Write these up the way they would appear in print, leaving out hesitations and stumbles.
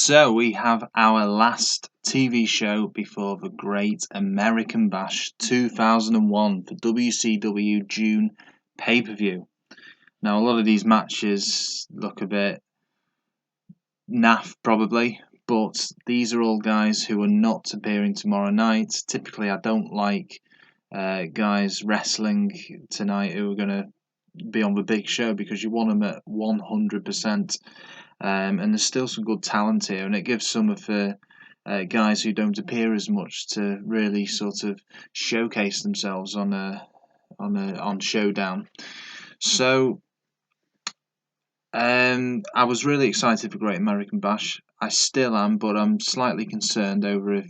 So we have our last TV show before the Great American Bash 2001 for WCW June pay-per-view. Now, a lot of these matches look a bit naff probably, but these are all guys who are not appearing tomorrow night. Typically, I don't like guys wrestling tonight who are going to be on the big show because you want them at 100%. And there's still some good talent here, and it gives some of the guys who don't appear as much to really sort of showcase themselves on Showdown. So I was really excited for Great American Bash. I still am, but I'm slightly concerned over a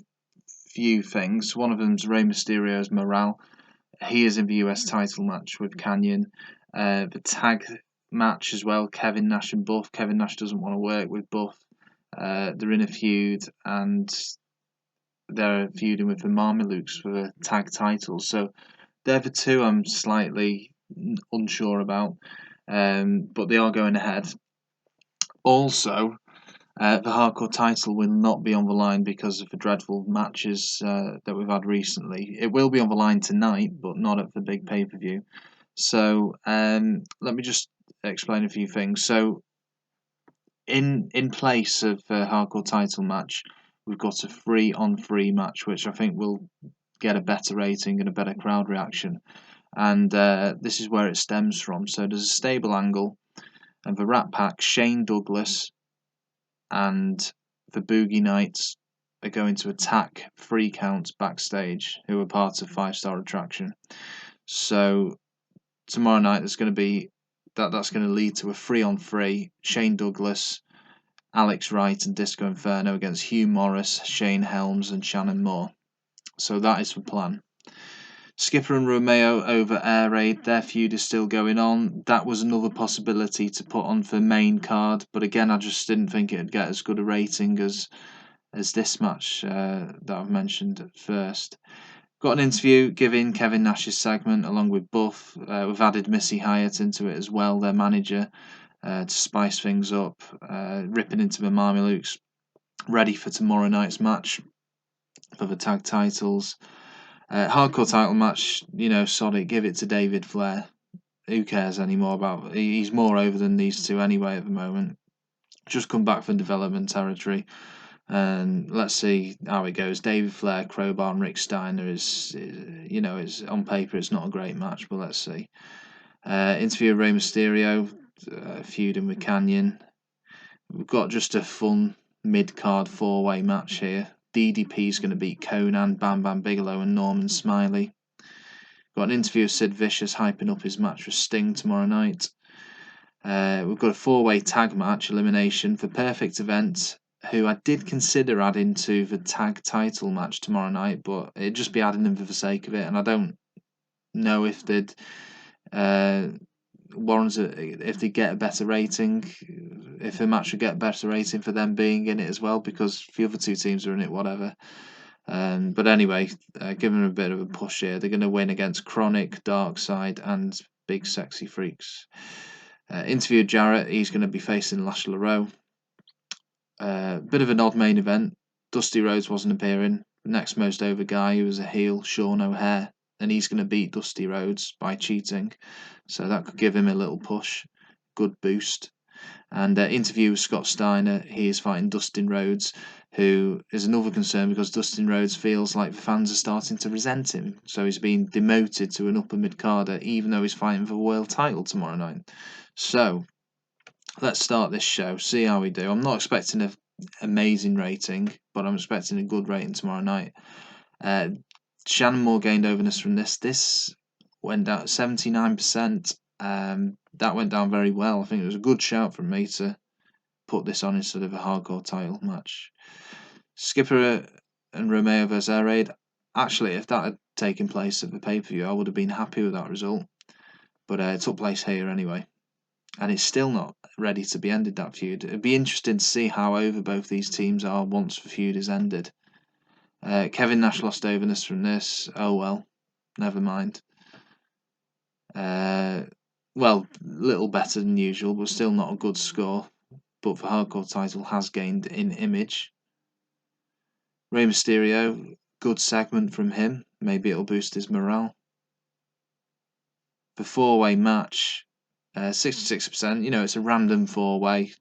few things. One of them's Rey Mysterio's morale. He is in the US title match with Konnan. The tag match as well, Kevin Nash and Buff. Kevin Nash doesn't want to work with Buff. They're in a feud, and they're feuding with the Marmalukes for the tag titles. So they're the two I'm slightly unsure about, but they are going ahead. Also, the hardcore title will not be on the line because of the dreadful matches that we've had recently. It will be on the line tonight, but not at the big pay-per-view. So let me just explain a few things. So in place of the hardcore title match, we've got a 3-on-3 match, which I think will get a better rating and a better crowd reaction. And this is where it stems from. So there's a stable angle, and the Rat Pack, Shane Douglas and the Boogie Knights are going to attack 3 Counts backstage, who are part of 5-Star Attraction. So tomorrow night there's going to be that's going to lead to a 3-on-3. Shane Douglas, Alex Wright and Disco Inferno against Hugh Morris, Shane Helms and Shannon Moore. So that is the plan. Skipper and Romeo over Air Raid, their feud is still going on. That was another possibility to put on for main card, but again I just didn't think it'd get as good a rating as this match that I've mentioned at first. Got an interview giving Kevin Nash's segment along with Buff. We've added Missy Hyatt into it as well, their manager, to spice things up, ripping into the Marmalukes, ready for tomorrow night's match for the tag titles. Hardcore title match, sod it, give it to David Flair. Who cares anymore about? He's more over than these two anyway at the moment. Just come back from development territory, and let's see how it goes. David Flair, Crowbar, and Rick Steiner is on paper it's not a great match, but let's see. Interview of Rey Mysterio, feuding with Konnan. We've got just a fun mid-card 4-way match here. DDP is going to beat Konnan, Bam Bigelow and Norman Smiley. Got an interview of Sid Vicious hyping up his match with Sting tomorrow night. We've got a 4-way tag match, elimination for Perfect Event, who I did consider adding to the tag title match tomorrow night, but it'd just be adding them for the sake of it, and I don't know if they'd warrant if they get a better rating, if the match would get a better rating for them being in it as well, because the other two teams are in it, whatever. But anyway, give them a bit of a push here. They're going to win against Chronic, Darkside, and Big Sexy Freaks. Interview Jarrett, he's going to be facing Lash LaRoe. Bit of an odd main event. Dusty Rhodes wasn't appearing. The next most over guy, who was a heel, Sean O'Hare, and he's going to beat Dusty Rhodes by cheating. So that could give him a little push, good boost. And interview with Scott Steiner, he is fighting Dustin Rhodes, who is another concern because Dustin Rhodes feels like the fans are starting to resent him. So he's been demoted to an upper mid-carder, even though he's fighting for the world title tomorrow night. So let's start this show, see how we do. I'm not expecting an amazing rating, but I'm expecting a good rating tomorrow night. Shannon Moore gained overness from this. This went down 79%. That went down very well. I think it was a good shout from me to put this on instead of a hardcore title match. Skipper and Romeo versus Air Raid. Actually, if that had taken place at the pay-per-view, I would have been happy with that result. But it took place here anyway. And it's still not ready to be ended, that feud. It'd be interesting to see how over both these teams are once the feud is ended. Kevin Nash lost overness from this. Oh well, never mind. Well, little better than usual, but still not a good score. but for hardcore title has gained in image. Rey Mysterio, good segment from him. Maybe it'll boost his morale. The four-way match, 66%. It's a random four-way.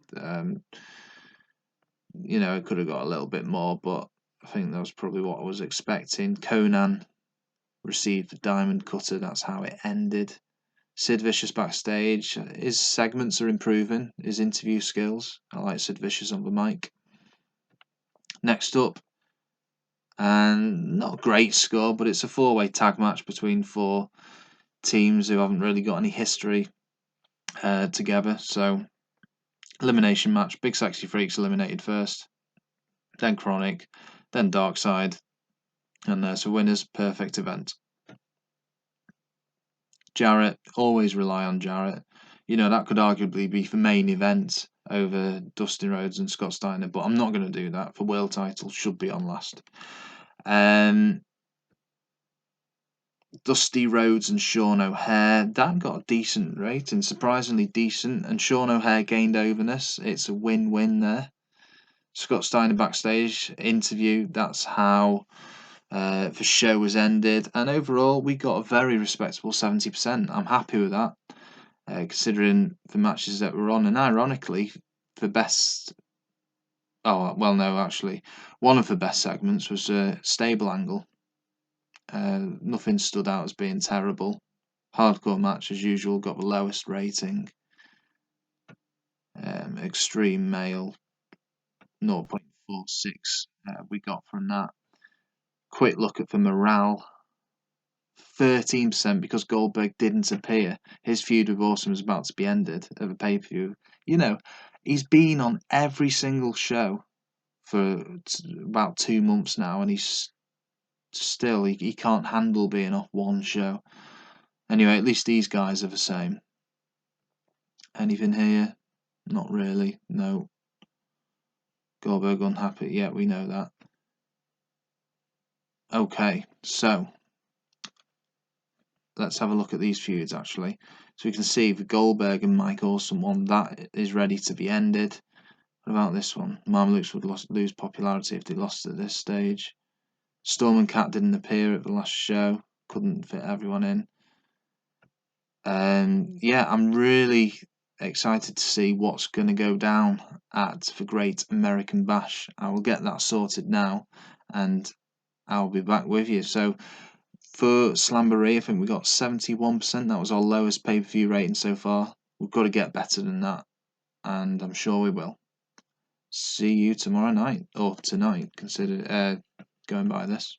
It could have got a little bit more, but I think that was probably what I was expecting. Konnan received the diamond cutter. That's how it ended. Sid Vicious backstage. His segments are improving. His interview skills. I like Sid Vicious on the mic. Next up, and not a great score, but it's a four-way tag match between four teams who haven't really got any history together. So, elimination match. Big Sexy Freaks eliminated first, then Chronic, then Darkside, and there's a winner's perfect event. Jarrett, always rely on Jarrett. That could arguably be for main event over Dusty Rhodes and Scott Steiner, but I'm not going to do that. For world title, should be on last. Dusty Rhodes and Sean O'Haire, that got a decent rating, surprisingly decent, and Sean O'Haire gained overness. It's a win-win there. Scott Steiner backstage interview, that's how the show was ended, and overall we got a very respectable 70%. I'm happy with that, considering the matches that were on, and ironically, the best. Oh well, no, actually, one of the best segments was a stable angle. Nothing stood out as being terrible. Hardcore match as usual got the lowest rating. Extreme male 0.46 we got from that. Quick look at the morale. 13% because Goldberg didn't appear. His feud with Awesome is about to be ended at the pay-per-view. He's been on every single show for about 2 months now, and he's still he can't handle being off one show. Anyway, at least these guys are the same. Anything here? Not really. No. Goldberg unhappy. Yeah, we know that. Okay, so let's have a look at these feuds actually. So we can see the Goldberg and Mike Awesome one, that is ready to be ended. What about this one? Marmalukes would lose popularity if they lost at this stage. Storm and Cat didn't appear at the last show. Couldn't fit everyone in. Yeah, I'm really excited to see what's going to go down at the Great American Bash. I will get that sorted now, and I'll be back with you. So for Slamboree, I think we got 71%. That was our lowest pay-per-view rating so far. We've got to get better than that, and I'm sure we will. See you tomorrow night, or tonight, consider going by this.